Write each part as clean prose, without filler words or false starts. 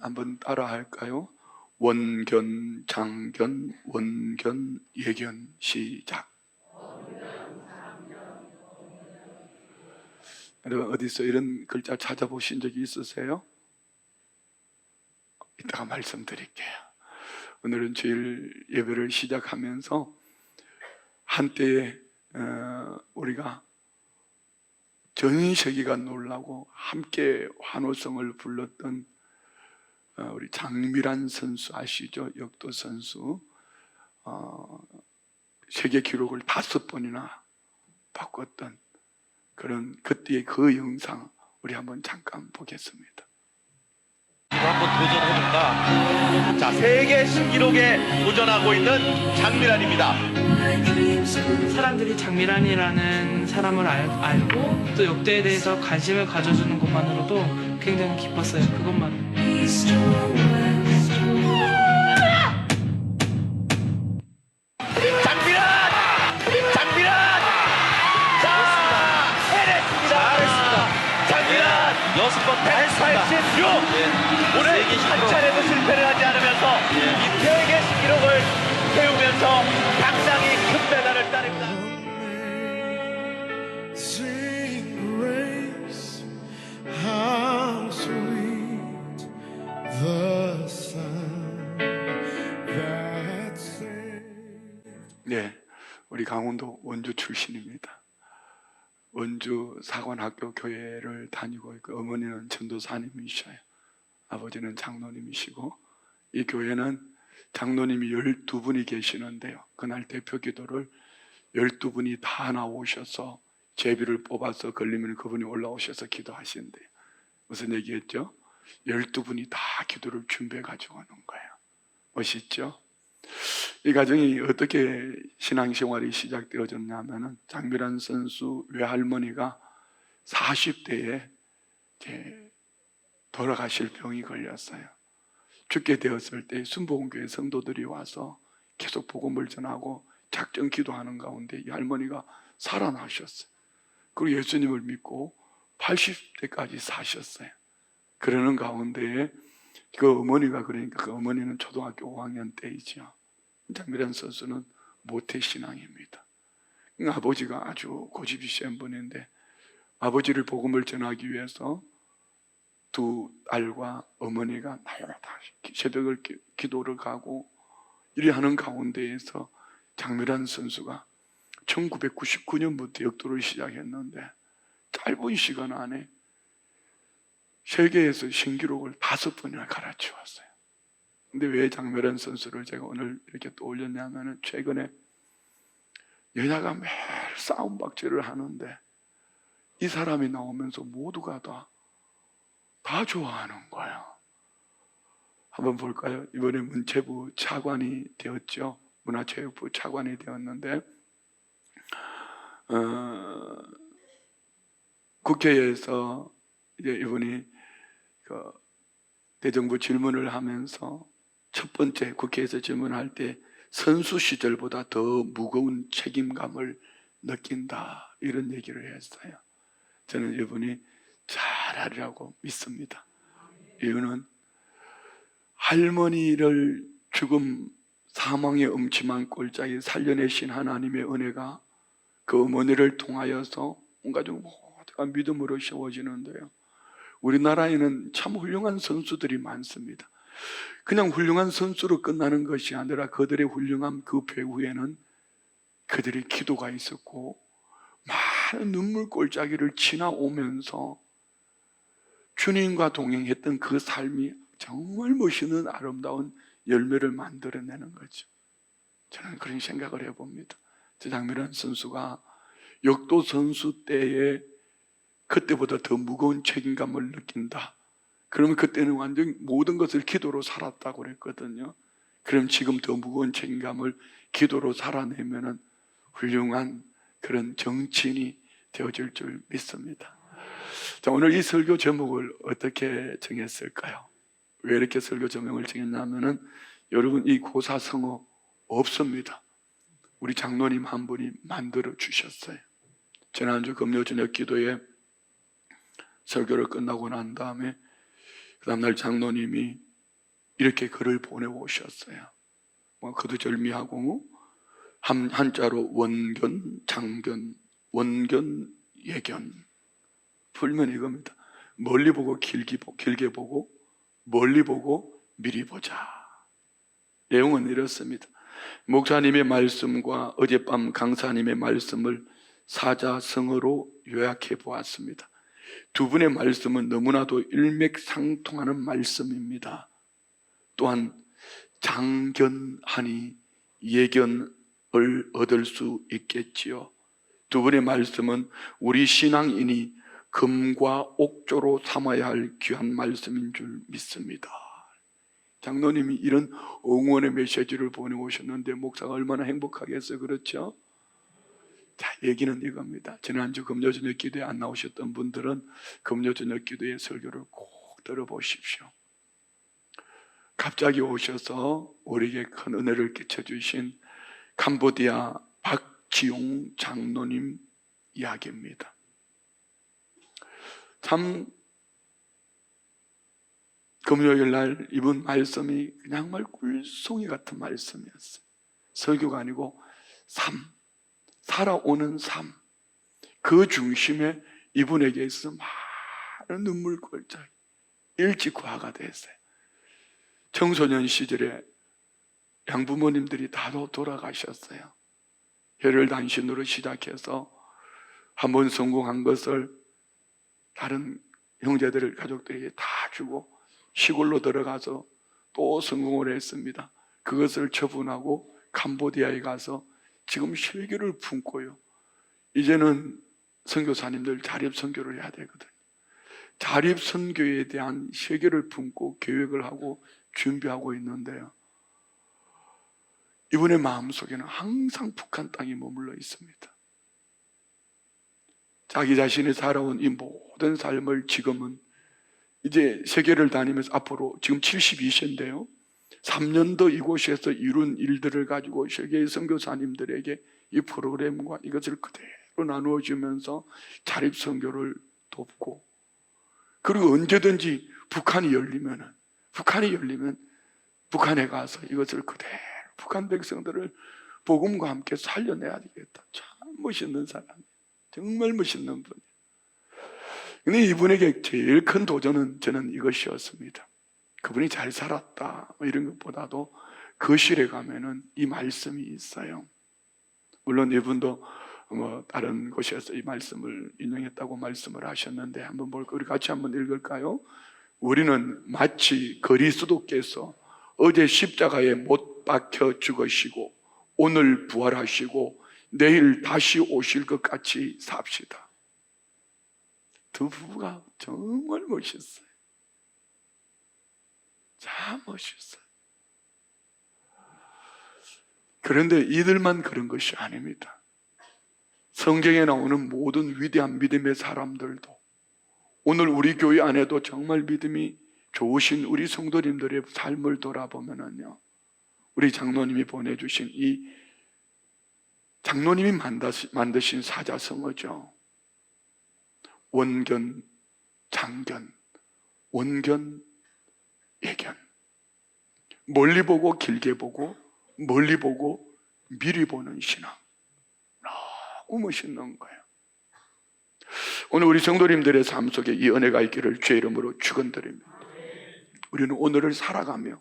한번 따라 할까요? 원견, 장견, 원견, 예견. 시작. 여러분 어디서 이런 글자 찾아보신 적이 있으세요? 이따가 말씀드릴게요. 오늘은 주일 예배를 시작하면서 한때에 우리가 전 세계가 놀라고 함께 환호성을 불렀던 우리 장미란 선수 아시죠? 역도 선수. 세계 기록을 5번이나 바꿨던 그런 그때의 그 영상 우리 한번 잠깐 보겠습니다. 한번 도전해볼까? 자, 세계 신기록에 도전하고 있는 장미란입니다. 사람들이 장미란이라는 사람을 알고 또 역도에 대해서 관심을 가져주는 것만으로도 굉장히 기뻤어요. 그것만. 장미란! 자, 해냈습니다. 장미란 6번 했습니다. 186! 오늘 한 차례도 실패를 하지 않으면서 이 세계 신기록을 세우면서 당당히 금메달을 따냅니다. Sing grace, how sweet the sound that saved. 네, 우리 강원도 원주 출신입니다. 원주 사관학교 교회를 다니고 있고 어머니는 전도사님이셔요. 아버지는 장로님이시고 이 교회는 장로님이 12분이 계시는데요. 그날 대표 기도를 12분이 다 나오셔서 제비를 뽑아서 걸리면 그분이 올라오셔서 기도하신대요. 무슨 얘기했죠? 12분이 다 기도를 준비해 가지고 오는 거예요. 멋있죠? 이 가정이 어떻게 신앙생활이 시작되어졌냐면은 장미란 선수 외할머니가 40대에 돌아가실 병이 걸렸어요. 죽게 되었을 때 순복음교회 성도들이 와서 계속 복음을 전하고 작정 기도하는 가운데 이 할머니가 살아나셨어요. 그리고 예수님을 믿고 80대까지 사셨어요. 그러는 가운데에 그 어머니가 그러니까 그 어머니는 초등학교 5학년 때이죠. 장미란 선수는 모태신앙입니다. 아버지가 아주 고집이 센 분인데 아버지를 복음을 전하기 위해서 두 딸과 어머니가 날마다 새벽을 기도를 가고 이리 하는 가운데에서 장미란 선수가 1999년부터 역도를 시작했는데 짧은 시간 안에 세계에서 신기록을 5번이나 갈아치웠어요. 근데 왜 장미란 선수를 제가 오늘 이렇게 떠올렸냐면은 최근에 여자가 매일 싸움박질을 하는데 이 사람이 나오면서 모두가 다 좋아하는 거예요. 한번 볼까요? 이번에 문체부 차관이 되었죠. 문화체육부 차관이 되었는데 국회에서 이제 이분이 대정부 질문을 하면서 첫 번째 국회에서 질문할 때 선수 시절보다 더 무거운 책임감을 느낀다 이런 얘기를 했어요. 저는 이분이 잘하리라고 믿습니다. 이유는 할머니를 죽음 사망의 음침한 꼴짝에 살려내신 하나님의 은혜가 그 어머니를 통하여서 온 가족 모두가 믿음으로 세워지는데요. 우리나라에는 참 훌륭한 선수들이 많습니다. 그냥 훌륭한 선수로 끝나는 것이 아니라 그들의 훌륭함 그 배후에는 그들의 기도가 있었고 많은 눈물 골짜기를 지나오면서 주님과 동행했던 그 삶이 정말 멋있는 아름다운 열매를 만들어내는 거죠. 저는 그런 생각을 해봅니다. 장미란 선수가 역도 선수 때에 그때보다 더 무거운 책임감을 느낀다. 그러면 그때는 완전히 모든 것을 기도로 살았다고 그랬거든요. 그럼 지금 더 무거운 책임감을 기도로 살아내면은 훌륭한 그런 정치인이 되어질 줄 믿습니다. 자, 오늘 이 설교 제목을 어떻게 정했을까요? 왜 이렇게 설교 제목을 정했냐면은 여러분 이 고사성어 없습니다. 우리 장로님 한 분이 만들어 주셨어요. 지난주 금요 저녁 기도에 설교를 끝나고 난 다음에 그 다음날 장로님이 이렇게 글을 보내오셨어요. 거두절미하고 한자로 원견, 장견, 원견, 예견. 풀면 이겁니다. 멀리 보고 길게 보고, 멀리 보고 미리 보자. 내용은 이렇습니다. 목사님의 말씀과 어젯밤 강사님의 말씀을 사자성어로 요약해 보았습니다. 두 분의 말씀은 너무나도 일맥상통하는 말씀입니다. 또한 장견하니 예견을 얻을 수 있겠지요. 두 분의 말씀은 우리 신앙인이 금과 옥조로 삼아야 할 귀한 말씀인 줄 믿습니다. 장로님이 이런 응원의 메시지를 보내오셨는데 목사가 얼마나 행복하겠어요. 그렇죠? 자, 얘기는 이겁니다. 지난주 금요 저녁 기도에 안 나오셨던 분들은 금요 저녁 기도의 설교를 꼭 들어보십시오. 갑자기 오셔서 우리에게 큰 은혜를 끼쳐주신 캄보디아 박지용 장로님 이야기입니다. 참 금요일 날 이분 말씀이 그냥 말 꿀송이 같은 말씀이었어요. 설교가 아니고 삶, 살아오는 삶, 그 중심에 이분에게 있어서 많은 눈물골짜기, 일찍 과가 됐어요. 청소년 시절에 양부모님들이 다 돌아가셨어요. 혈혈단신으로 시작해서 한번 성공한 것을 다른 형제들, 가족들에게 다 주고 시골로 들어가서 또 성공을 했습니다. 그것을 처분하고 캄보디아에 가서 지금 실교를 품고요. 이제는 선교사님들 자립선교를 해야 되거든요. 자립선교에 대한 실교를 품고 계획을 하고 준비하고 있는데요. 이분의 마음속에는 항상 북한 땅이 머물러 있습니다. 자기 자신이 살아온 이 모든 삶을 지금은 이제 세계를 다니면서 앞으로 지금 72세인데요. 3년 더 이곳에서 이룬 일들을 가지고 세계의 선교사님들에게 이 프로그램과 이것을 그대로 나누어 주면서 자립선교를 돕고, 그리고 언제든지 북한이 열리면 북한에 가서 이것을 그대로 북한 백성들을 복음과 함께 살려내야 되겠다. 참 멋있는 사람이에요. 정말 멋있는 분이에요. 근데 이분에게 제일 큰 도전은 저는 이것이었습니다. 그분이 잘 살았다 이런 것보다도 거실에 가면은 이 말씀이 있어요. 물론 이분도 다른 곳에서 이 말씀을 인용했다고 말씀을 하셨는데 한번 볼까요? 우리 같이 한번 읽을까요? 우리는 마치 그리스도께서 어제 십자가에 못 박혀 죽으시고 오늘 부활하시고 내일 다시 오실 것 같이 삽시다. 두 부부가 정말 멋있어요. 참 멋있어요. 그런데 이들만 그런 것이 아닙니다. 성경에 나오는 모든 위대한 믿음의 사람들도, 오늘 우리 교회 안에도 정말 믿음이 좋으신 우리 성도님들의 삶을 돌아보면요, 우리 장로님이 보내주신 이 장로님이 만드신 사자성어죠. 원견, 장견, 원견, 예견. 멀리 보고 길게 보고 멀리 보고 미리 보는 신앙. 너무 멋있는 거예요. 오늘 우리 성도님들의 삶 속에 이 은혜가 있기를 주의 이름으로 축원드립니다. 우리는 오늘을 살아가며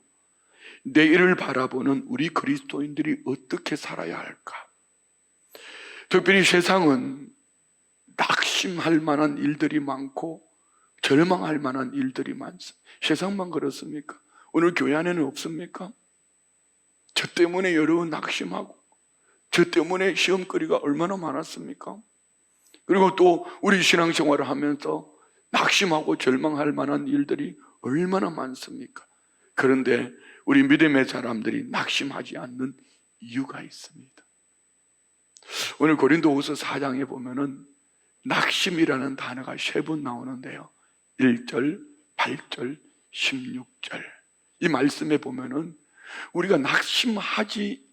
내일을 바라보는 우리 그리스도인들이 어떻게 살아야 할까? 특별히 세상은 낙심할 만한 일들이 많고 절망할 만한 일들이 많습니다. 세상만 그렇습니까? 오늘 교회 안에는 없습니까? 저 때문에 여러분 낙심하고 저 때문에 시험거리가 얼마나 많았습니까? 그리고 또 우리 신앙생활을 하면서 낙심하고 절망할 만한 일들이 얼마나 많습니까? 그런데 우리 믿음의 사람들이 낙심하지 않는 이유가 있습니다. 오늘 고린도후서 4장에 보면은 낙심이라는 단어가 3번 나오는데요. 1절, 8절, 16절. 이 말씀에 보면은 우리가 낙심하지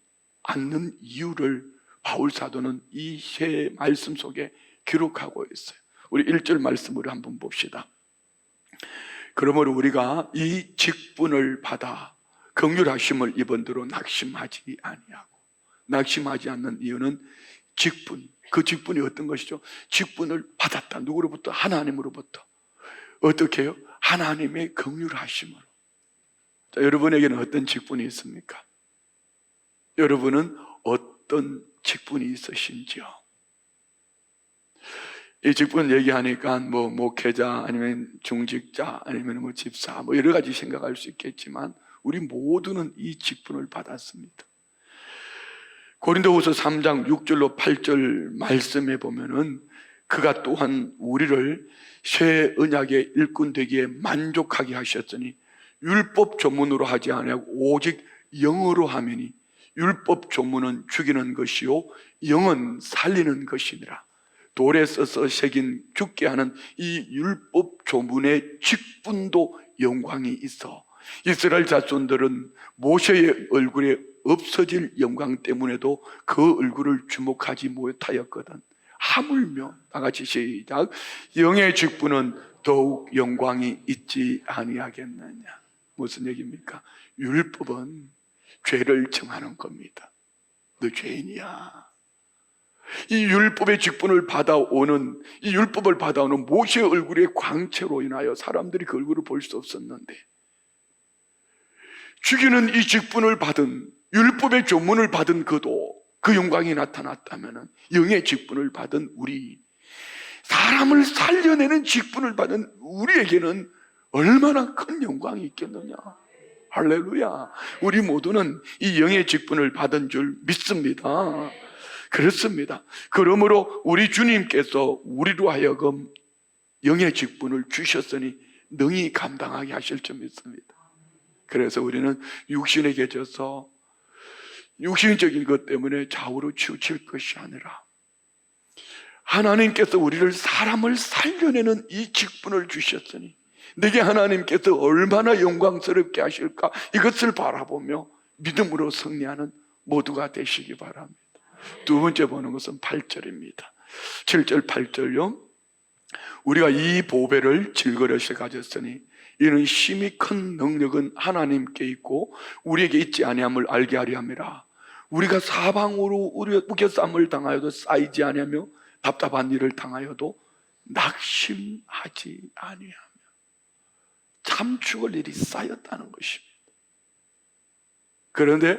않는 이유를 바울 사도는 이 세 말씀 속에 기록하고 있어요. 우리 1절 말씀으로 한번 봅시다. 그러므로 우리가 이 직분을 받아 긍휼하심을 입은 대로 낙심하지 아니하고. 낙심하지 않는 이유는 직분, 그 직분이 어떤 것이죠? 직분을 받았다. 누구로부터? 하나님으로부터. 어떻게 해요? 하나님의 긍휼하심으로. 자, 여러분에게는 어떤 직분이 있습니까? 여러분은 어떤 직분이 있으신지요? 이 직분 얘기하니까 뭐 목회자 아니면 중직자 아니면 뭐 집사 뭐 여러 가지 생각할 수 있겠지만 우리 모두는 이 직분을 받았습니다. 고린도후서 3장 6절로 8절 말씀에 보면은 그가 또한 우리를 새 언약의 일꾼 되기에 만족하게 하셨으니 율법 조문으로 하지 아니하고 오직 영으로 하매니 율법 조문은 죽이는 것이요 영은 살리는 것이니라. 돌에 써서 새긴 죽게 하는 이 율법 조문의 직분도 영광이 있어 이스라엘 자손들은 모세의 얼굴에 없어질 영광 때문에도 그 얼굴을 주목하지 못하였거든. 하물며 다 같이 시작. 영의 직분은 더욱 영광이 있지 아니하겠느냐. 무슨 얘기입니까? 율법은 죄를 정하는 겁니다. 너 죄인이야. 이 율법의 직분을 받아오는 이 율법을 받아오는 모세의 얼굴의 광채로 인하여 사람들이 그 얼굴을 볼 수 없었는데 죽이는 이 직분을 받은 율법의 조문을 받은 그도 그 영광이 나타났다면 영의 직분을 받은 우리 사람을 살려내는 직분을 받은 우리에게는 얼마나 큰 영광이 있겠느냐. 할렐루야. 우리 모두는 이 영의 직분을 받은 줄 믿습니다. 그렇습니다. 그러므로 우리 주님께서 우리로 하여금 영의 직분을 주셨으니 능히 감당하게 하실 줄 믿습니다. 그래서 우리는 육신에 갇혀서 육신적인 것 때문에 좌우로 치우칠 것이 아니라 하나님께서 우리를 사람을 살려내는 이 직분을 주셨으니 내게 하나님께서 얼마나 영광스럽게 하실까 이것을 바라보며 믿음으로 승리하는 모두가 되시기 바랍니다. 두 번째 보는 것은 8절입니다. 7절 8절요. 우리가 이 보배를 질그릇에 가졌으니 이는 심히 큰 능력은 하나님께 있고 우리에게 있지 아니함을 알게 하려 함이라. 우리가 사방으로 우리의 우겨쌈을 당하여도 쌓이지 아니하며 답답한 일을 당하여도 낙심하지 아니하며 참 죽을 일이 쌓였다는 것입니다. 그런데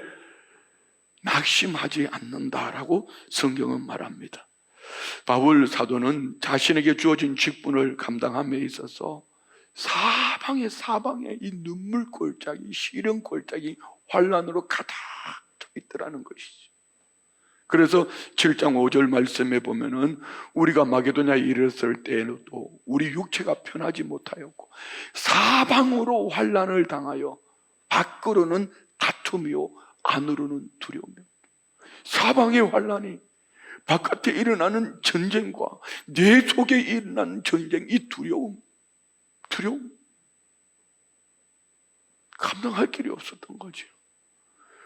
낙심하지 않는다라고 성경은 말합니다. 바울 사도는 자신에게 주어진 직분을 감당함에 있어서 사방에 이 눈물 골짜기, 시련 골짜기, 환난으로 가득 있더라는 것이죠. 그래서 7장 5절 말씀에 보면은 우리가 마게도냐에 이르렀을 때에도 우리 육체가 편하지 못하였고 사방으로 환난을 당하여 밖으로는 다툼이요 안으로는 두려움이요. 사방의 환난이 바깥에 일어나는 전쟁과 내 속에 일어나는 전쟁, 이 두려움 감당할 길이 없었던 거죠.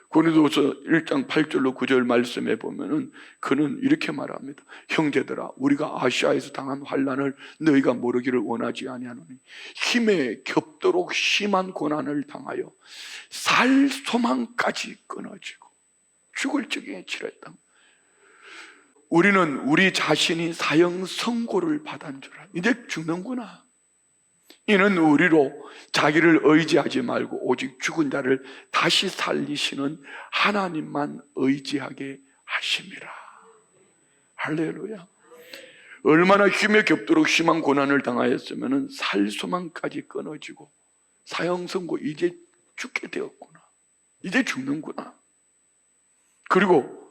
고린도후서 1장 8절로 9절 말씀에 보면은 그는 이렇게 말합니다. 형제들아, 우리가 아시아에서 당한 환난을 너희가 모르기를 원하지 아니하노니 힘에 겹도록 심한 고난을 당하여 살 소망까지 끊어지고 죽을 지경에 치렀다. 우리는 우리 자신이 사형 선고를 받은 줄 알아. 이제 죽는구나. 이는 우리로 자기를 의지하지 말고 오직 죽은 자를 다시 살리시는 하나님만 의지하게 하심이라. 할렐루야. 얼마나 힘에 겹도록 심한 고난을 당하였으면 살 소망까지 끊어지고 사형 선고 이제 죽게 되었구나. 이제 죽는구나. 그리고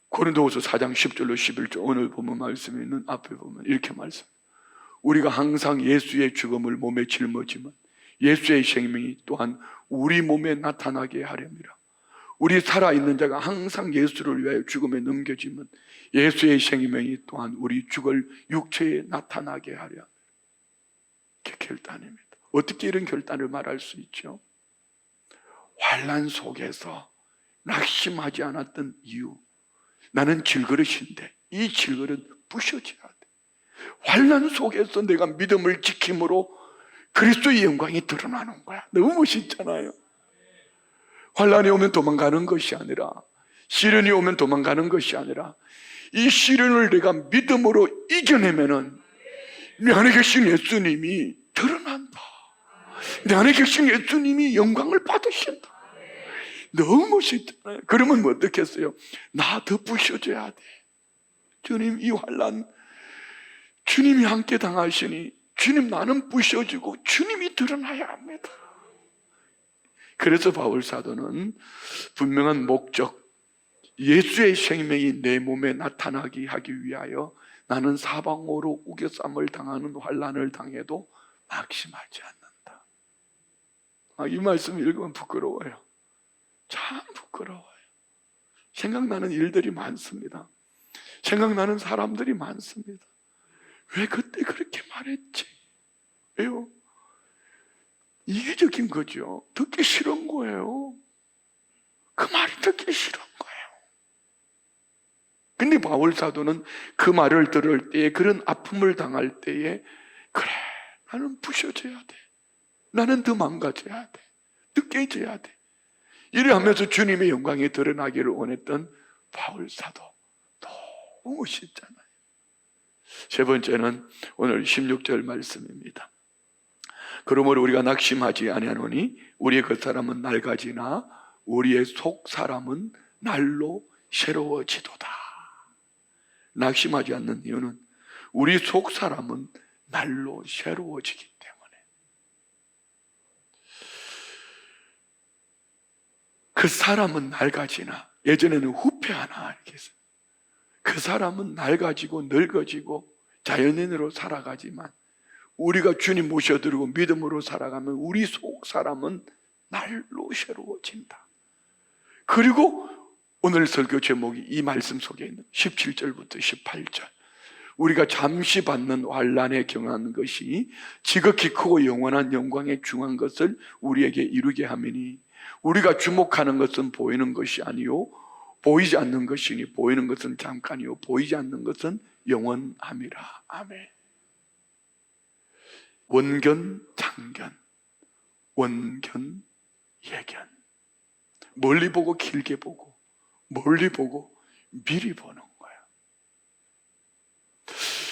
고린도후서 4장 10절로 11절 오늘 보면 말씀이 있는 앞에 보면 이렇게 말씀. 우리가 항상 예수의 죽음을 몸에 짊어지면 예수의 생명이 또한 우리 몸에 나타나게 하렵니다. 우리 살아있는 자가 항상 예수를 위하여 죽음에 넘겨지면 예수의 생명이 또한 우리 죽을 육체에 나타나게 하려. 이게 결단입니다. 어떻게 이런 결단을 말할 수 있죠? 환난 속에서 낙심하지 않았던 이유. 나는 질그릇인데 이 질그릇 부셔져야 돼. 환난 속에서 내가 믿음을 지킴으로 그리스도의 영광이 드러나는 거야. 너무 멋있잖아요. 환란이 오면 도망가는 것이 아니라, 시련이 오면 도망가는 것이 아니라, 이 시련을 내가 믿음으로 이겨내면은 내 안에 계신 예수님이 드러난다. 내 안에 계신 예수님이 영광을 받으신다. 너무 멋있잖아요. 그러면 뭐 어떻겠어요? 나 더 부셔줘야 돼. 주님, 이 환란 주님이 함께 당하시니 주님, 나는 부셔지고 주님이 드러나야 합니다. 그래서 바울 사도는 분명한 목적, 예수의 생명이 내 몸에 나타나게 하기 위하여 나는 사방으로 우겨쌈을 당하는 환란을 당해도 낙심하지 않는다. 이 말씀 읽으면 부끄러워요. 참 부끄러워요. 생각나는 일들이 많습니다. 생각나는 사람들이 많습니다. 왜 그때 그렇게 말했지? 왜요? 이기적인 거죠. 듣기 싫은 거예요. 그 말이 듣기 싫은 거예요. 근데 바울 사도는 그 말을 들을 때에, 그런 아픔을 당할 때에, 그래, 나는 부셔져야 돼. 나는 더 망가져야 돼. 더 깨져야 돼. 이래 하면서 주님의 영광이 드러나기를 원했던 바울 사도. 너무 멋있잖아요. 세 번째는 오늘 16절 말씀입니다. 그러므로 우리가 낙심하지 아니하노니 우리의 겉사람은 낡아지나 우리의 속사람은 날로 새로워지도다. 낙심하지 않는 이유는 우리 속사람은 날로 새로워지기 때문에. 그 사람은 낡아지나, 예전에는 후패하나 이렇게 했어요. 그 사람은 낡아지고 늙어지고 자연인으로 살아가지만 우리가 주님 모셔드리고 믿음으로 살아가면 우리 속 사람은 날로 새로워진다. 그리고 오늘 설교 제목이 이 말씀 속에 있는 17절부터 18절, 우리가 잠시 받는 환난에 경한 것이 지극히 크고 영원한 영광에 중한 것을 우리에게 이루게 하매니 우리가 주목하는 것은 보이는 것이 아니요 보이지 않는 것이니 보이는 것은 잠깐이요 보이지 않는 것은 영원함이라. 아멘. 원견, 장견, 원견, 예견. 멀리 보고 길게 보고, 멀리 보고 미리 보는 거야.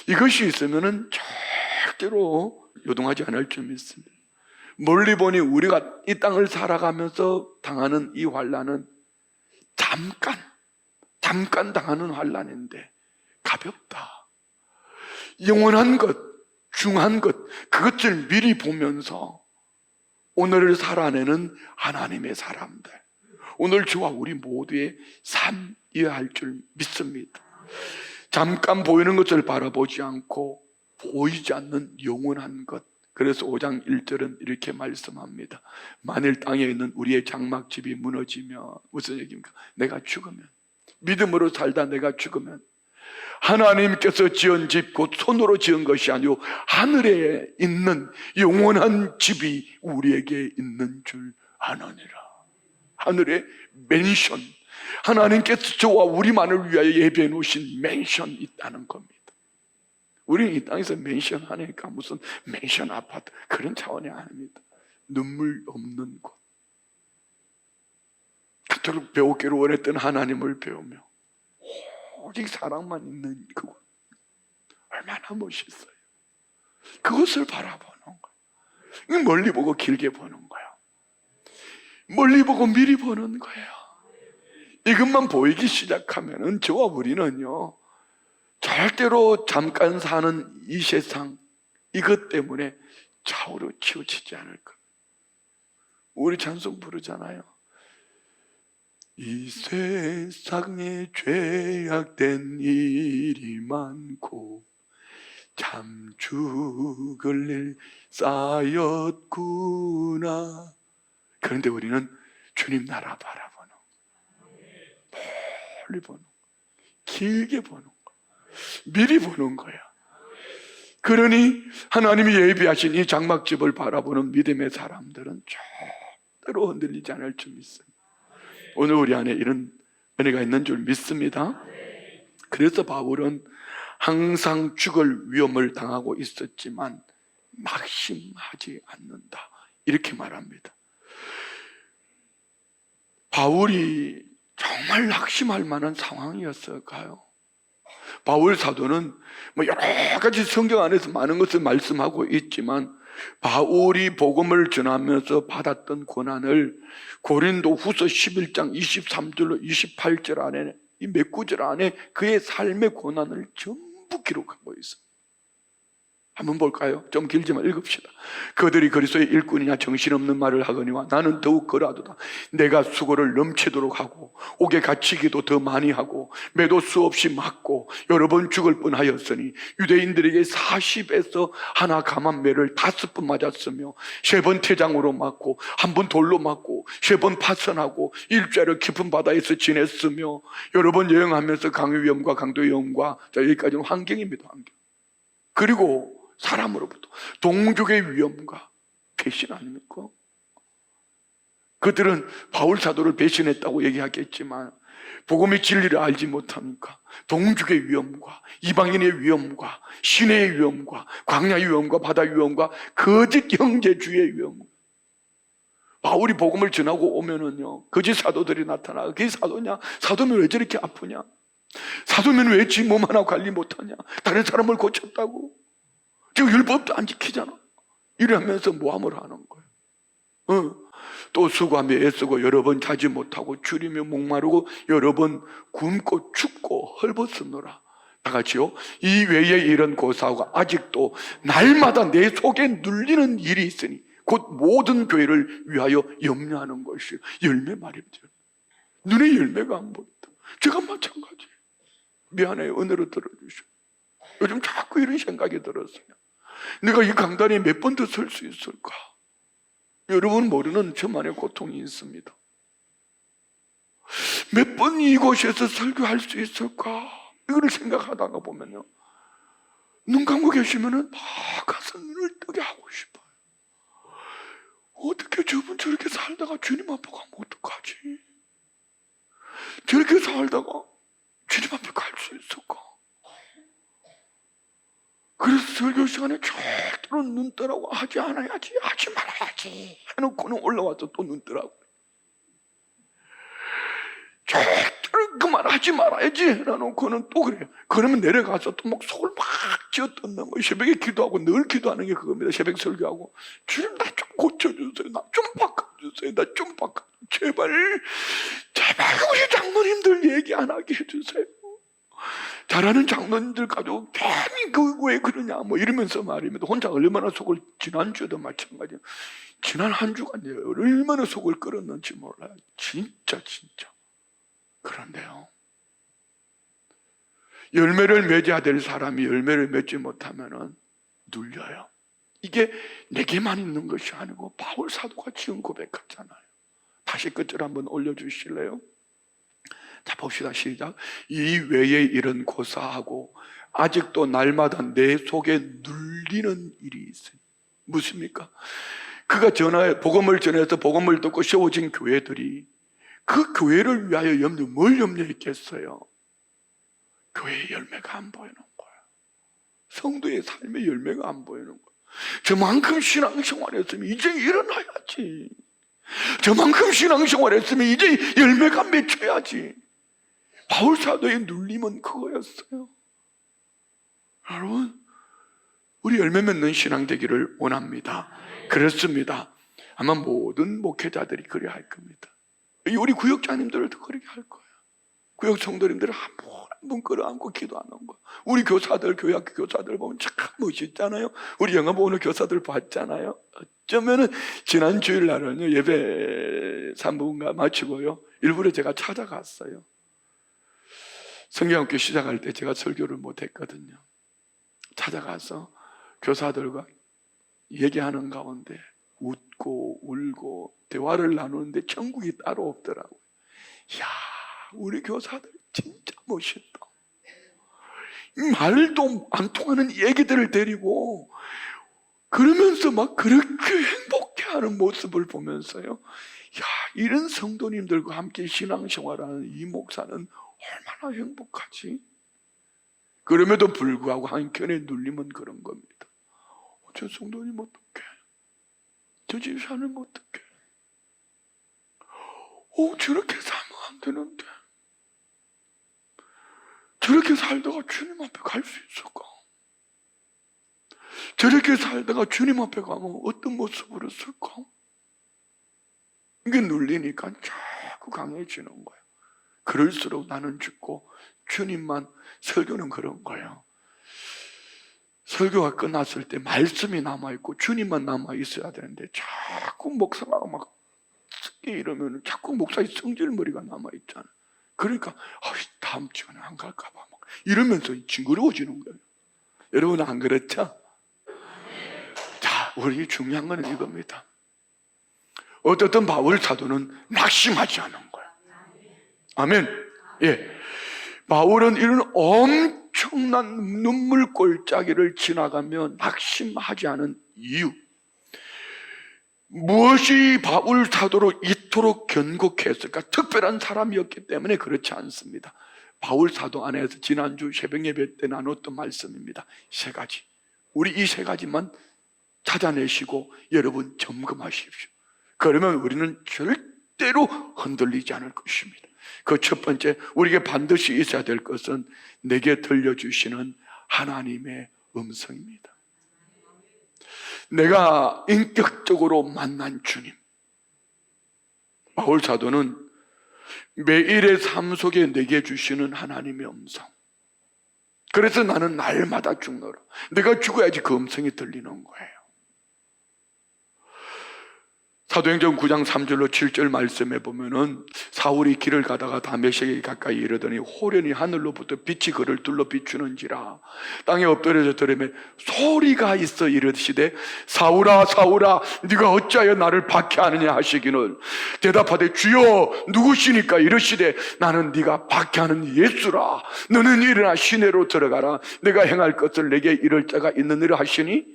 이것이 있으면은 절대로 요동하지 않을 줄 믿습니다. 멀리 보니 우리가 이 땅을 살아가면서 당하는 이 환난은 잠깐 당하는 환난인데 가볍다. 영원한 것, 중한 것, 그것을 미리 보면서 오늘을 살아내는 하나님의 사람들, 오늘 저와 우리 모두의 삶이어야 할 줄 믿습니다. 잠깐 보이는 것을 바라보지 않고 보이지 않는 영원한 것. 그래서 5장 1절은 이렇게 말씀합니다. 만일 땅에 있는 우리의 장막집이 무너지면, 무슨 얘기입니까? 내가 죽으면, 믿음으로 살다 내가 죽으면 하나님께서 지은 집, 곧 손으로 지은 것이 아니고 하늘에 있는 영원한 집이 우리에게 있는 줄 아느니라. 하늘의 맨션, 하나님께서 저와 우리만을 위하여 예배해 놓으신 맨션이 있다는 겁니다. 우리는 이 땅에서 맨션 하니까 무슨 맨션 아파트 그런 차원이 아닙니다. 눈물 없는 곳, 그토록 배우기를 원했던 하나님을 배우며 오직 사랑만 있는 그곳, 얼마나 멋있어요. 그것을 바라보는 거예요. 멀리 보고 길게 보는 거예요. 멀리 보고 미리 보는 거예요. 이것만 보이기 시작하면은 저와 우리는요, 절대로 잠깐 사는 이 세상, 이것 때문에 좌우로 치우치지 않을 것. 우리 찬송 부르잖아요. 이 세상에 죄악된 일이 많고 참 죽을 일 쌓였구나. 그런데 우리는 주님 나라 바라보는, 멀리 보는, 길게 보는, 미리 보는 거야. 그러니 하나님이 예비하신 이 장막집을 바라보는 믿음의 사람들은 절대로 흔들리지 않을 줄 믿습니다. 오늘 우리 안에 이런 은혜가 있는 줄 믿습니다. 그래서 바울은 항상 죽을 위험을 당하고 있었지만 낙심하지 않는다, 이렇게 말합니다. 바울이 정말 낙심할 만한 상황이었을까요? 바울 사도는 뭐 여러 가지 성경 안에서 많은 것을 말씀하고 있지만 바울이 복음을 전하면서 받았던 고난을 고린도 후서 11장 23절로 28절 안에 이 몇 구절 안에 그의 삶의 고난을 전부 기록하고 있어요. 한번 볼까요? 좀 길지만 읽읍시다. 그들이 그리스도의 일꾼이냐 정신없는 말을 하거니와 나는 더욱 그러하도다. 내가 수고를 넘치도록 하고 옥에 갇히기도 더 많이 하고 매도 수없이 맞고 여러 번 죽을 뻔하였으니 유대인들에게 40에서 하나 감한 매를 5번 맞았으며 3번 태장으로 맞고 1번 돌로 맞고 3번 파선하고 일주일을 깊은 바다에서 지냈으며 여러 번 여행하면서 강의 위험과 강도 위험과 자 여기까지는 환경입니다. 환경. 그리고 사람으로부터 동족의 위험과 배신 아닙니까? 그들은 바울 사도를 배신했다고 얘기하겠지만 복음의 진리를 알지 못하니까 동족의 위험과 이방인의 위험과 시내의 위험과 광야의 위험과 바다 위험과 거짓 형제주의의 위험. 바울이 복음을 전하고 오면은요 거짓 사도들이 나타나. 그게 사도냐? 사도면 왜 저렇게 아프냐? 사도면 왜 지 몸 하나 관리 못하냐? 다른 사람을 고쳤다고? 지금 율법도 안 지키잖아. 이러면서 모함을 하는 거예요. 또 수고하며 애쓰고 여러 번 자지 못하고 줄이며 목마르고 여러 번 굶고 춥고 헐벗으노라. 다 같이요. 이 외에 이런 고사하고 아직도 날마다 내 속에 눌리는 일이 있으니 곧 모든 교회를 위하여 염려하는 것이 열매 말입니다. 눈에 열매가 안 보인다. 제가 마찬가지. 미안해요. 은혜로 들어주시오. 요즘 자꾸 이런 생각이 들었어요. 내가 이 강단에 몇 번 더 설 수 있을까? 여러분 모르는 저만의 고통이 있습니다. 몇 번 이곳에서 설교할 수 있을까? 이걸 생각하다가 보면요 눈 감고 계시면은 막 가서 눈을 뜨게 하고 싶어요. 어떻게 저분 저렇게 살다가 주님 앞에 가면 어떡하지? 저렇게 살다가 주님 앞에 갈 수 있을까? 그래서 설교 시간에 절대로 눈 뜨라고 하지 않아야지, 하지 말아야지 해놓고는 올라와서 또 눈 뜨라고. 절대로 그 말 하지 말아야지 해놓고는 또 그래요. 그러면 내려가서 또 막 속을 막 쥐어 뜯는 거예요. 새벽에 기도하고 늘 기도하는 게 그겁니다. 새벽 설교하고 주님 나 좀 고쳐주세요. 나 좀 바꿔주세요. 나 좀 바꿔. 제발 우리 장로님들 얘기 안 하게 해주세요. 잘하는 장로님들 가지고 괜히 왜 그러냐 뭐 이러면서 말입니다. 혼자 얼마나 속을 지난주에도 마찬가지예요. 지난 한 주간 얼마나 속을 끓였는지 몰라요. 진짜 그런데요 열매를 맺어야 될 사람이 열매를 맺지 못하면 눌려요. 이게 내게만 있는 것이 아니고 바울 사도가 지금 고백했잖아요. 다시 끝을 한번 올려주실래요? 자 봅시다. 시작. 이 외에 이런 고사하고 아직도 날마다 내 속에 눌리는 일이 있으니 무엇입니까? 그가 복음을 전해서 복음을 듣고 세워진 교회들이 그 교회를 위하여 뭘 염려했겠어요? 교회의 열매가 안 보이는 거예요. 성도의 삶의 열매가 안 보이는 거예요. 저만큼 신앙생활 했으면 이제 일어나야지. 저만큼 신앙생활 했으면 이제 열매가 맺혀야지. 바울 사도의 눌림은 그거였어요. 여러분 우리 열매 맺는 신앙 되기를 원합니다. 그렇습니다. 아마 모든 목회자들이 그래야 할 겁니다. 우리 구역장님들도 그렇게 할 거예요. 구역 성도님들을 한 분 끌어안고 기도하는 거예요. 우리 교사들, 교회학교 교사들 보면 참 멋있잖아요. 우리 영화 보는 교사들 봤잖아요. 어쩌면은 지난 주일 날은요 예배 3부인가 마치고요 일부러 제가 찾아갔어요. 성경학교 시작할 때 제가 설교를 못했거든요. 찾아가서 교사들과 얘기하는 가운데 웃고 울고 대화를 나누는데 천국이 따로 없더라고요. 이야 우리 교사들 진짜 멋있다. 말도 안 통하는 얘기들을 데리고 그러면서 막 그렇게 행복해하는 모습을 보면서요 야 이런 성도님들과 함께 신앙생활하는 이 목사는 얼마나 행복하지? 그럼에도 불구하고 한켠에 눌림은 그런 겁니다. 저 성도님 어떡해? 저 집사님 어떡해? 저렇게 살면 안 되는데, 저렇게 살다가 주님 앞에 갈 수 있을까? 저렇게 살다가 주님 앞에 가면 어떤 모습으로 쓸까? 이게 눌리니까 자꾸 강해지는 거예요. 그럴수록 나는 죽고 주님만. 설교는 그런 거예요. 설교가 끝났을 때 말씀이 남아있고 주님만 남아있어야 되는데 자꾸 목사가 막 쓰게 이러면 자꾸 목사의 성질머리가 남아있잖아요. 그러니까 다음 주에는 안 갈까 봐 막 이러면서 징그러워지는 거예요. 여러분 안 그렇죠? 자, 우리 중요한 건 이겁니다. 어떻든 바울 사도는 낙심하지 않은 거예요. 아멘. 예, 바울은 이런 엄청난 눈물 골짜기를 지나가며 낙심하지 않은 이유, 무엇이 바울 사도로 이토록 견고했을까? 특별한 사람이었기 때문에 그렇지 않습니다. 바울 사도 안에서 지난주 새벽 예배 때 나눴던 말씀입니다. 세 가지. 우리 이 세 가지만 찾아내시고 여러분 점검하십시오. 그러면 우리는 절대로 흔들리지 않을 것입니다. 그 첫 번째, 우리에게 반드시 있어야 될 것은 내게 들려주시는 하나님의 음성입니다. 내가 인격적으로 만난 주님. 바울 사도는 매일의 삶 속에 내게 주시는 하나님의 음성. 그래서 나는 날마다 죽노라. 내가 죽어야지 그 음성이 들리는 거예요. 사도행전 9장 3절로 7절 말씀에 보면은 사울이 길을 가다가 다메섹에 가까이 이르더니 호련히 하늘로부터 빛이 그를 둘러 비추는지라 땅에 엎드려져 들으며 소리가 있어 이르시되 사울아 사울아 네가 어찌하여 나를 박해하느냐 하시기를 대답하되 주여 누구시니까 이르시되 나는 네가 박해하는 예수라. 너는 일어나 시내로 들어가라. 내가 행할 것을 내게 이를 자가 있느니라 하시니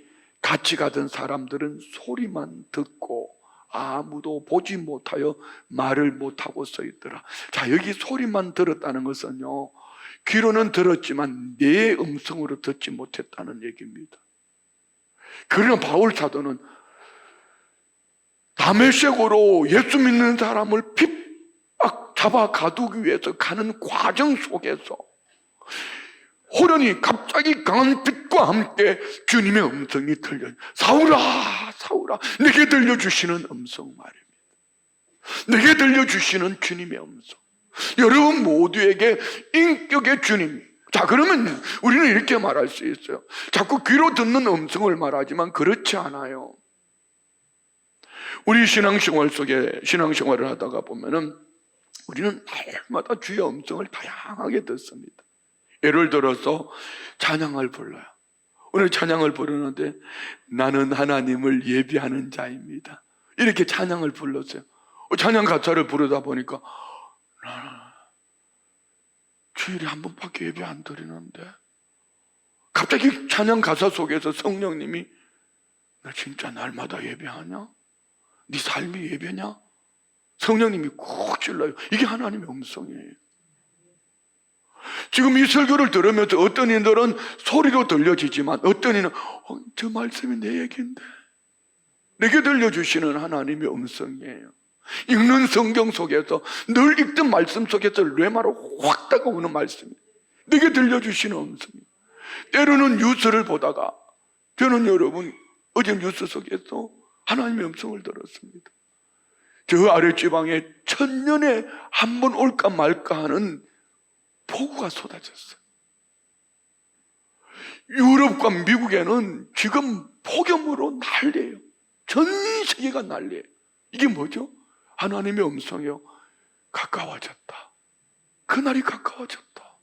같이 가던 사람들은 소리만 듣고 아무도 보지 못하여 말을 못하고 서 있더라. 자, 여기 소리만 들었다는 것은요, 귀로는 들었지만 내 음성으로 듣지 못했다는 얘기입니다. 그러나 바울 사도는 다메섹으로 예수 믿는 사람을 핍박 잡아 가두기 위해서 가는 과정 속에서 호련히 갑자기 강한 빛과 함께 주님의 음성이 들려요. 사울아 사울아, 내게 들려주시는 음성 말입니다. 내게 들려주시는 주님의 음성. 여러분 모두에게 인격의 주님. 자, 그러면 우리는 이렇게 말할 수 있어요. 자꾸 귀로 듣는 음성을 말하지만 그렇지 않아요. 우리 신앙생활 속에 신앙생활을 하다가 보면은 우리는 날마다 주의 음성을 다양하게 듣습니다. 예를 들어서 찬양을 불러요. 오늘 찬양을 부르는데 나는 하나님을 예비하는 자입니다. 이렇게 찬양을 불렀어요. 찬양 가사를 부르다 보니까 나는 주일에 한 번밖에 예배 안 드리는데 갑자기 찬양 가사 속에서 성령님이 너 진짜 날마다 예배하냐? 네 삶이 예배냐? 성령님이 꼭 질러요. 이게 하나님의 음성이에요. 지금 이 설교를 들으면서 어떤 이들은 소리로 들려지지만 어떤 이는 저 말씀이 내 얘기인데 내게 들려주시는 하나님의 음성이에요. 읽는 성경 속에서 늘 읽던 말씀 속에서 뇌마로 확 다가오는 말씀이 내게 들려주시는 음성이에요. 때로는 뉴스를 보다가 저는 여러분 어제 뉴스 속에서 하나님의 음성을 들었습니다. 저 아랫지방에 1000년에 한 번 올까 말까 하는 폭우가 쏟아졌어요. 유럽과 미국에는 지금 폭염으로 난리예요. 전 세계가 난리예요. 이게 뭐죠? 하나님의 음성이요. 가까워졌다. 그날이 가까워졌다.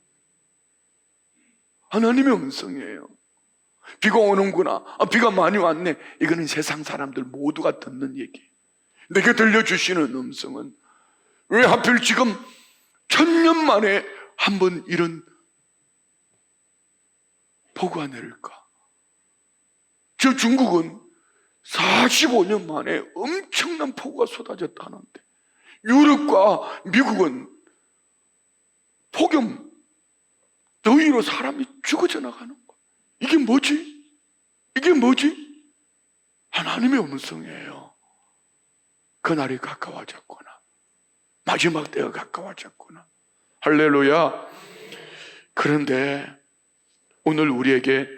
하나님의 음성이에요. 비가 오는구나. 비가 많이 왔네. 이거는 세상 사람들 모두가 듣는 얘기. 내게 들려주시는 음성은 왜 하필 지금 1000년 만에 한번 이런 폭우가 내릴까? 저 중국은 45년 만에 엄청난 폭우가 쏟아졌다는데 유럽과 미국은 폭염, 더위로 사람이 죽어져 나가는 거야. 이게 뭐지? 이게 뭐지? 하나님의 음성이에요. 그날이 가까워졌구나. 마지막 때가 가까워졌구나. 할렐루야. 그런데 오늘 우리에게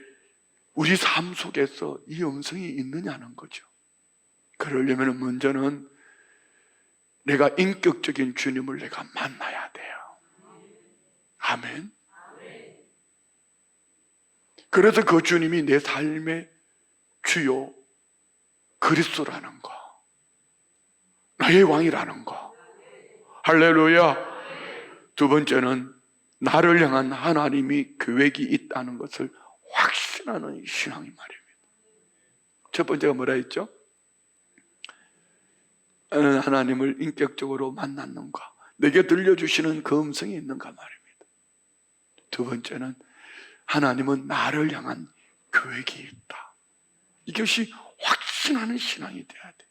우리 삶 속에서 이 음성이 있느냐는 거죠. 그러려면 먼저는 내가 인격적인 주님을 내가 만나야 돼요. 아멘. 그래서 그 주님이 내 삶의 주요 그리스도라는 거, 나의 왕이라는 거. 할렐루야. 두 번째는 나를 향한 하나님이 계획이 있다는 것을 확신하는 신앙이 말입니다. 첫 번째가 뭐라 했죠? 하나님을 인격적으로 만났는가, 내게 들려주시는 그 음성이 있는가 말입니다. 두 번째는 하나님은 나를 향한 계획이 있다. 이것이 확신하는 신앙이 돼야 돼.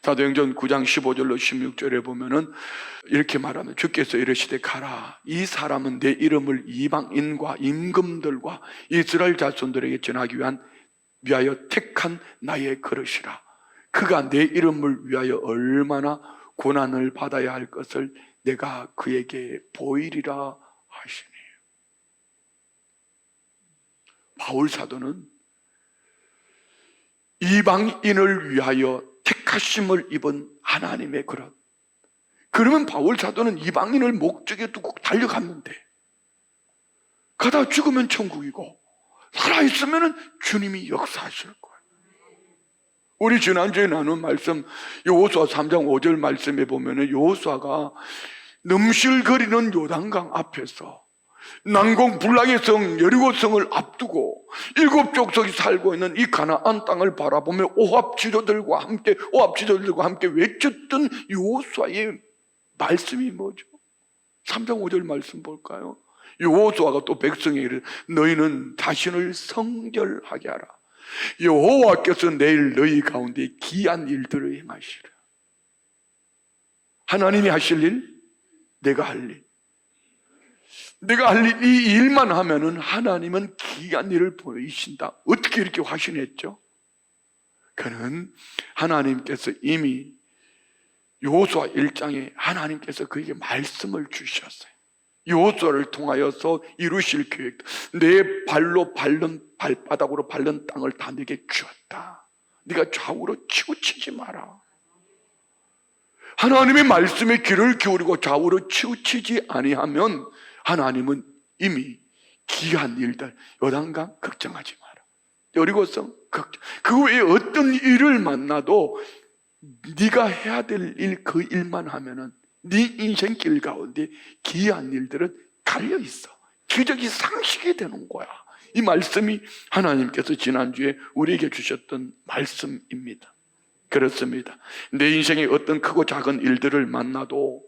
사도행전 9장 15절로 16절에 보면은 이렇게 말하면, 주께서 이르시되 가라, 이 사람은 내 이름을 이방인과 임금들과 이스라엘 자손들에게 전하기 위하여 택한 나의 그릇이라. 그가 내 이름을 위하여 얼마나 고난을 받아야 할 것을 내가 그에게 보이리라 하시니. 바울 사도는 이방인을 위하여 택하심을 입은 하나님의 그릇. 그러면 바울 사도는 이방인을 목적에 두고 달려갔는데, 가다 죽으면 천국이고 살아있으면 주님이 역사하실 거예요. 우리 지난주에 나눈 말씀, 여호수아 3장 5절 말씀에 보면 여호수아가 넘실거리는 요단강 앞에서 난공불락의 성 여리고성을 앞두고 7족속이 살고 있는 이 가나안 땅을 바라보며 오합지도들과 함께 외쳤던 여호수아의 말씀이 뭐죠? 3장 5절 말씀 볼까요? 여호수아가 또 백성에게 이르되 너희는 자신을 성결하게 하라. 여호와께서 내일 너희 가운데 기이한 일들을 행하시리라. 하나님이 하실 일, 내가 할 일. 내가 할 일, 이 일만 하면은 하나님은 기이한 일을 보이신다. 어떻게 이렇게 확신했죠? 그는 하나님께서 이미 여호수아 1장에 하나님께서 그에게 말씀을 주셨어요. 여호수아를 통하여서 이루실 계획, 내 발로 밟는 발바닥으로 밟는 땅을 다 네게 주었다. 네가 좌우로 치우치지 마라. 하나님의 말씀에 귀를 기울이고 좌우로 치우치지 아니하면 하나님은 이미 기이한 일들, 요단강 걱정하지 마라, 여리고성 걱정, 그 외에 어떤 일을 만나도 네가 해야 될 일, 그 일만 하면은 네 인생길 가운데 기이한 일들은 달려있어. 기적이 상식이 되는 거야. 이 말씀이 하나님께서 지난주에 우리에게 주셨던 말씀입니다. 그렇습니다. 내 인생에 어떤 크고 작은 일들을 만나도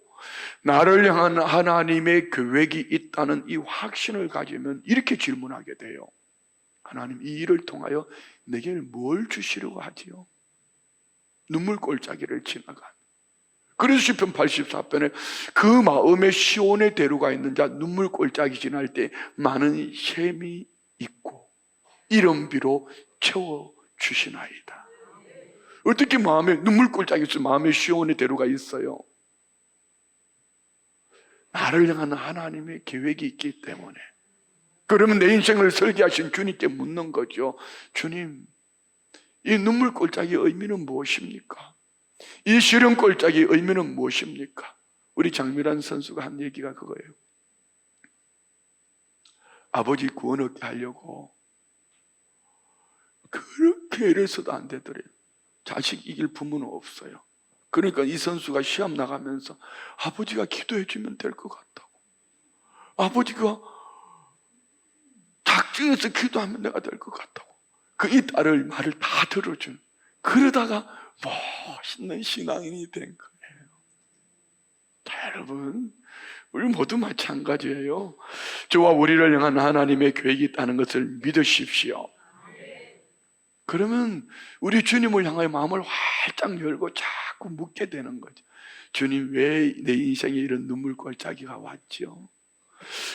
나를 향한 하나님의 계획이 있다는 이 확신을 가지면 이렇게 질문하게 돼요. 하나님, 이 일을 통하여 내게 뭘 주시려고 하지요? 눈물골짜기를 지나간. 그래서 시편 84편에 그 마음에 시온의 대로가 있는 자 눈물골짜기 지날 때 많은 셈이 있고 이름비로 채워주시나이다. 어떻게 마음에 눈물골짜기 있어? 마음에 시온의 대로가 있어요. 나를 향한 하나님의 계획이 있기 때문에. 그러면 내 인생을 설계하신 주님께 묻는 거죠. 주님, 이 눈물골짜기의 의미는 무엇입니까? 이 시련골짜기의 의미는 무엇입니까? 우리 장미란 선수가 한 얘기가 그거예요. 아버지 구원 얻게 하려고 그렇게 애를 써도 안 되더래요. 자식 이길 부모는 없어요. 그러니까 이 선수가 시합 나가면서 아버지가 기도해 주면 될 것 같다고, 아버지가 작정해서 기도하면 내가 될 것 같다고, 그 이 딸을 말을 다 들어준, 그러다가 멋있는 신앙인이 된 거예요. 자, 여러분, 우리 모두 마찬가지예요. 저와 우리를 향한 하나님의 계획이 있다는 것을 믿으십시오. 그러면 우리 주님을 향하여 마음을 활짝 열고 자꾸 묻게 되는 거죠. 주님, 왜 내 인생에 이런 눈물골짜기가 왔죠?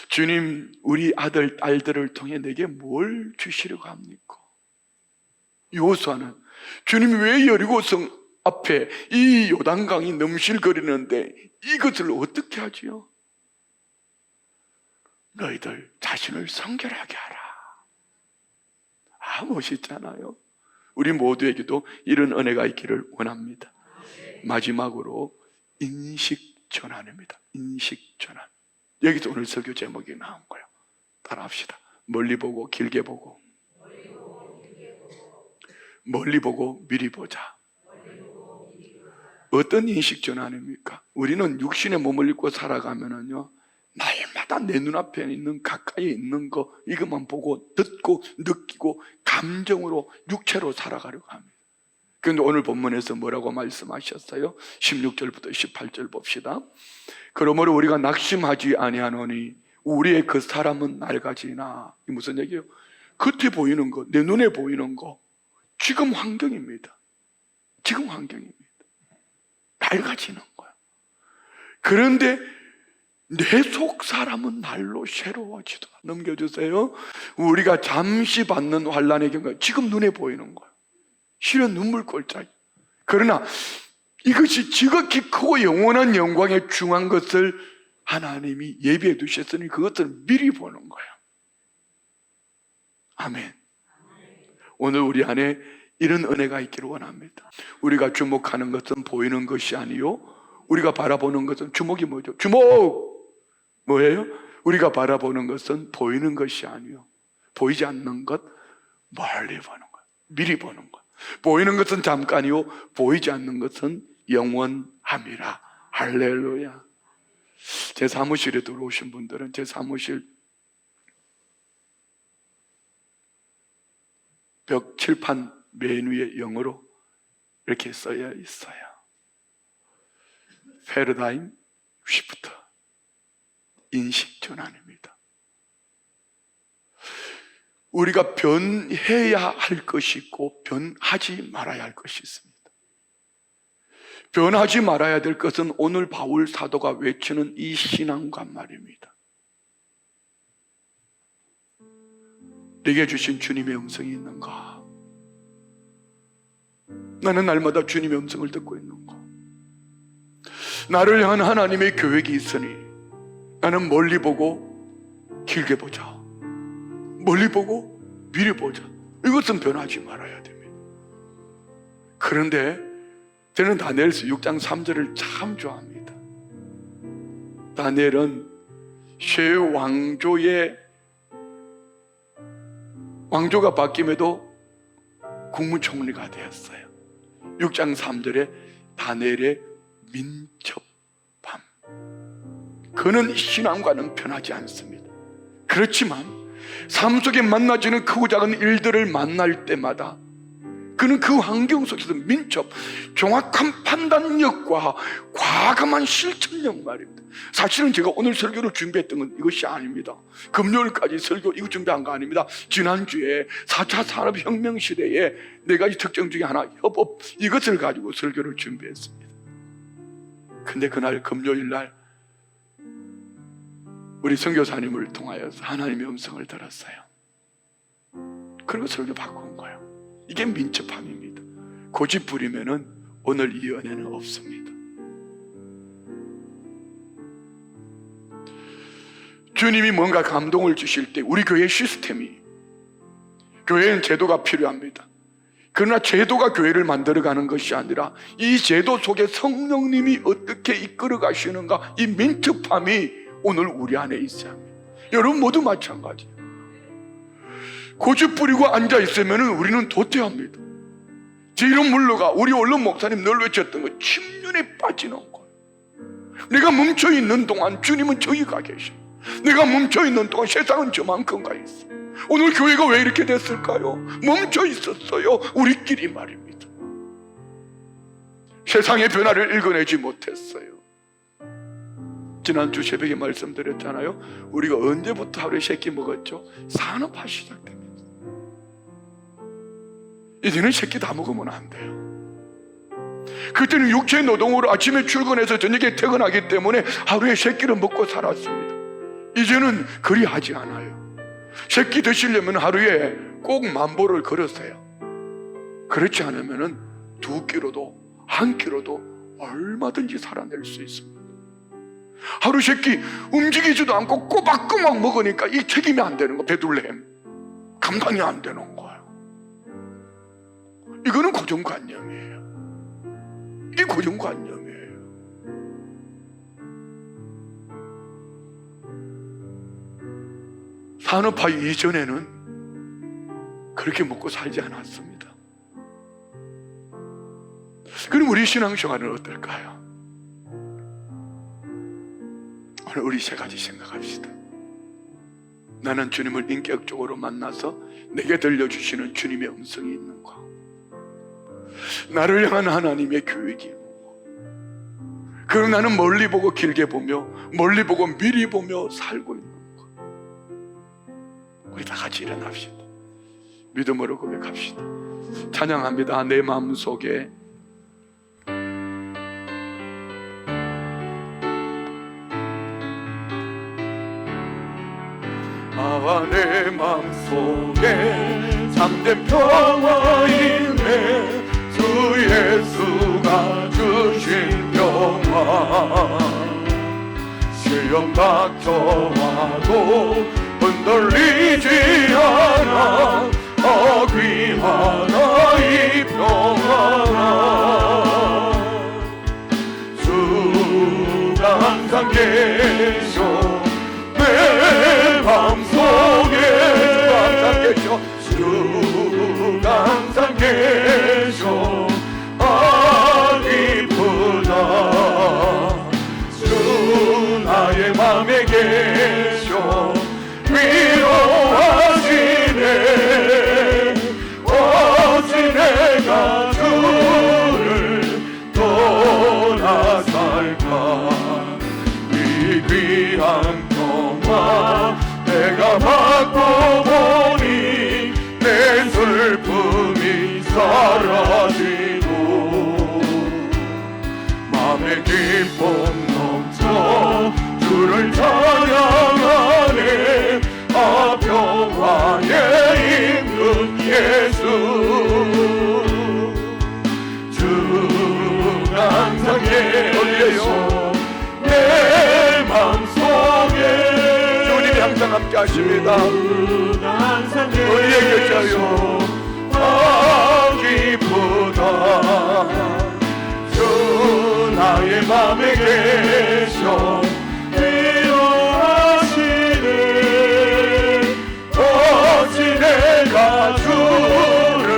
주님, 우리 아들, 딸들을 통해 내게 뭘 주시려고 합니까? 여호수아는 주님이 왜 여리고성 앞에 이 요단강이 넘실거리는데 이것을 어떻게 하지요? 너희들 자신을 성결하게 하라. 멋있잖아요. 우리 모두에게도 이런 은혜가 있기를 원합니다. 마지막으로 인식전환입니다. 인식전환. 여기서 오늘 설교 제목이 나온 거예요. 따라합시다. 멀리 보고 길게 보고, 멀리 보고 미리 보자. 어떤 인식전환입니까? 우리는 육신의 몸을 입고 살아가면은요, 날마다 내 눈앞에 있는 가까이 있는 거 이것만 보고 듣고 느끼고 감정으로 육체로 살아가려고 합니다. 그런데 오늘 본문에서 뭐라고 말씀하셨어요? 16절부터 18절 봅시다. 그러므로 우리가 낙심하지 아니하노니 우리의 그 사람은 낡아지나. 이 무슨 얘기예요? 겉에 보이는 거, 내 눈에 보이는 거, 지금 환경입니다. 지금 환경입니다. 낡아지는 거예요. 그런데 내 속 사람은 날로 새로워지도다. 넘겨주세요. 우리가 잠시 받는 환난의 경우 지금 눈에 보이는 거예요. 실은 눈물 꼴짝이. 그러나 이것이 지극히 크고 영원한 영광에 중한 것을 하나님이 예비해 두셨으니 그것을 미리 보는 거예요. 아멘. 오늘 우리 안에 이런 은혜가 있기를 원합니다. 우리가 주목하는 것은 보이는 것이 아니요, 우리가 바라보는 것은, 주목이 뭐죠? 주목! 뭐예요? 우리가 바라보는 것은 보이는 것이 아니요, 보이지 않는 것 멀리 보는 것, 미리 보는 것. 보이는 것은 잠깐이요, 보이지 않는 것은 영원함이라. 할렐루야. 제 사무실에 들어오신 분들은 제 사무실 벽 칠판 맨 위에 영어로 이렇게 써져 있어요. 패러다임 쉬프트. 인식 전환입니다. 우리가 변해야 할 것이 있고 변하지 말아야 할 것이 있습니다. 변하지 말아야 될 것은 오늘 바울 사도가 외치는 이 신앙관 말입니다. 내게 주신 주님의 음성이 있는가? 나는 날마다 주님의 음성을 듣고 있는가? 나를 향한 하나님의 계획이 있으니 나는 멀리 보고 길게 보자. 멀리 보고 미리 보자. 이것은 변하지 말아야 됩니다. 그런데 저는 다니엘서 6장 3절을 참 좋아합니다. 다니엘은 쉐 왕조가 바뀜에도 국무총리가 되었어요. 6장 3절에 다니엘의 민첩함. 그는 신앙과는 변하지 않습니다. 그렇지만 삶 속에 만나지는 크고 작은 일들을 만날 때마다 그는 그 환경 속에서 민첩, 정확한 판단력과 과감한 실천력 말입니다. 사실은 제가 오늘 설교를 준비했던 건 이것이 아닙니다. 금요일까지 설교 이거 준비한 거 아닙니다. 지난주에 4차 산업혁명 시대에 4가지 특징 중에 하나, 협업, 이것을 가지고 설교를 준비했습니다. 근데 그날 금요일 날 우리 선교사님을 통하여서 하나님의 음성을 들었어요. 그리고 설교 바꾼 거예요. 이게 민첩함입니다. 고집 부리면은 오늘 이 은혜는 없습니다. 주님이 뭔가 감동을 주실 때 우리 교회 시스템이, 교회는 제도가 필요합니다. 그러나 제도가 교회를 만들어가는 것이 아니라 이 제도 속에 성령님이 어떻게 이끌어 가시는가, 이 민첩함이 오늘 우리 안에 있어야 합니다. 여러분 모두 마찬가지예요. 고집 부리고 앉아있으면 우리는 도태합니다. 제 이름 물러가. 우리 언론 목사님 늘 외쳤던 거, 침륜에 빠지는 거예요. 내가 멈춰있는 동안 주님은 저기 가 계셔. 내가 멈춰있는 동안 세상은 저만큼 가 있어. 오늘 교회가 왜 이렇게 됐을까요? 멈춰 있었어요. 우리끼리 말입니다. 세상의 변화를 읽어내지 못했어요. 지난주 새벽에 말씀드렸잖아요. 우리가 언제부터 하루에 3끼 먹었죠? 산업화 시작됩니다. 이제는 3끼 다 먹으면 안 돼요. 그때는 육체 노동으로 아침에 출근해서 저녁에 퇴근하기 때문에 하루에 3끼를 먹고 살았습니다. 이제는 그리 하지 않아요. 3끼 드시려면 하루에 꼭 10,000보를 걸으세요. 그렇지 않으면 2끼로도 한 끼로도 얼마든지 살아낼 수 있습니다. 하루 세끼 움직이지도 않고 꼬박꼬박 먹으니까 이 책임이 안 되는 거, 베들레헴 감당이 안 되는 거예요. 이거는 고정관념이에요. 이게 고정관념이에요. 산업화 이전에는 그렇게 먹고 살지 않았습니다. 그럼 우리 신앙생활은 어떨까요? 오늘 우리 세 가지 생각합시다. 나는 주님을 인격적으로 만나서 내게 들려주시는 주님의 음성이 있는 거, 나를 향한 하나님의 계획이 있는 거, 그리고 나는 멀리 보고 길게 보며, 멀리 보고 미리 보며 살고 있는 거. 우리 다 같이 일어납시다. 믿음으로 고백합시다. 찬양합니다. 내 마음속에 내 마음속에 참된 평화이네. 주 예수가 주신 평화. 시험 닥쳐와도 흔들리지 않아. 귀하나 이 평화가. 주가 항상 계셔 내 마음속에. 주가 항상 계셔 기쁘다. 주 나의 맘에 계셔 위로하시네. 어찌 내가 주를 떠나 살까. 이 귀한 평화 내가 받고 보니 내 슬픔이 사라지고 맘에 기쁨 넘쳐 주를 찬양하네. 평화에 있는 예수. 주가 항상 계셔 내 맘속에. 주님이 항상 함께 하십니다. 우리에게 계셔요. 기쁘다. 주 나의 맘에 계셔 위로하시네. 어찌 내가 주를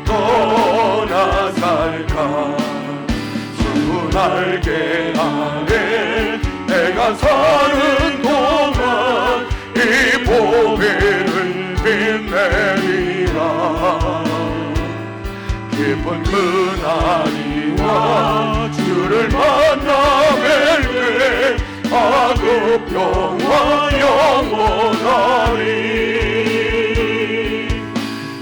떠나 살까. 주 날개 아래 내가 사는 동안 이 보배를 빛내리라. 기쁜 그날이와 주를 만나 뵐 때 그 평화 영원하리.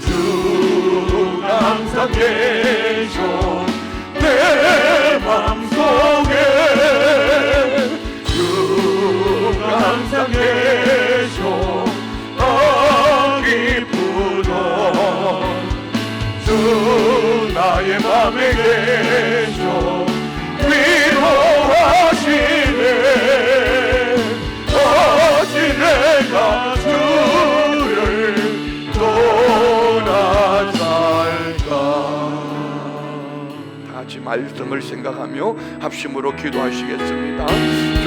주가 항상 계셔 내 맘속에. 주가 항상 계셔 기쁘다. 주 나의 맘에 계셔 위로하시네. 어찌 내가 주를 떠나 살까. 다 같이 말씀을 생각하며 합심으로 기도하시겠습니다.